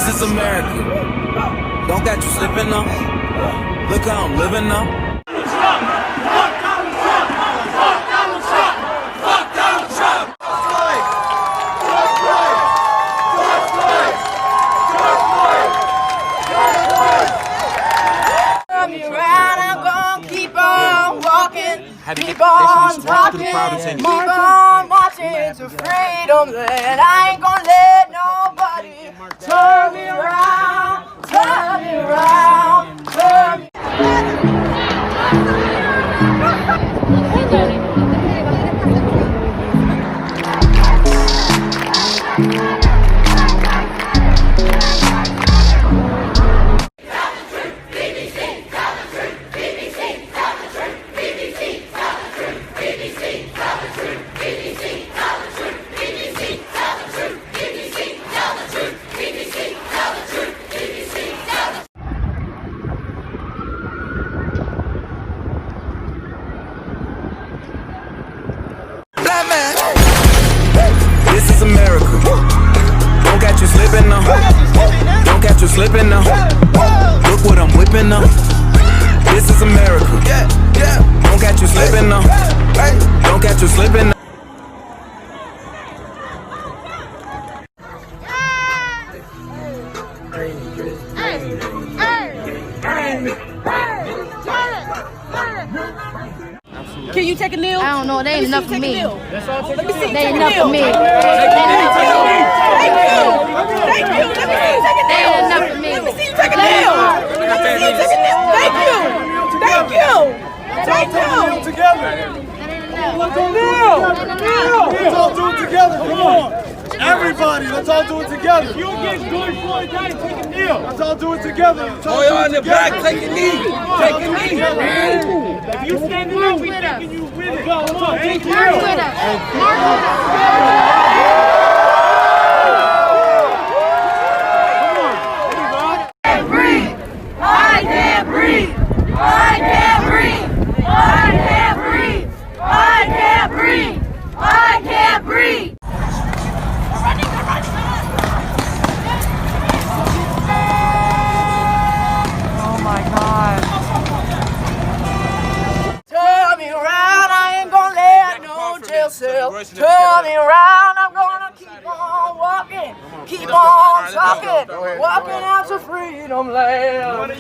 is America. Don't got you slipping now. Look how I'm living now. Keep on talking, keep on marching to freedom land. I ain't gonna let nobody turn me around, turn me around, turn me This is America. Don't catch you slipping now. Don't catch you slipping now. Look what I'm whipping now. This is America. Don't catch you slipping now. Don't catch you slipping now. Can you take a kneel? I don't know. They ain't enough for me. Let me see. They ain't enough for me. Thank you. Let me see you take a They kneel. ain't enough for me. Let me see you take a kneel. Let me see you take a kneel. Thank you. Thank you. Thank you. Together. Let's all kneel. Let's all do it together. Come on. Everybody, let's all do it together. You against George Floyd, guys, take a kneel. Let's all do it together. Oh, y'all in the back, take a knee. Take a knee. If you standing up, we taking you with it. Come on, take a March kneel. with us. March with us. I can't breathe. I can't breathe. I can't breathe. I can't breathe. I can't breathe. Oh my God. Turn me around, I ain't gonna let no jail cell. Turn me around, I'm gonna keep on walking. Keep on talking. Walking out to freedom land.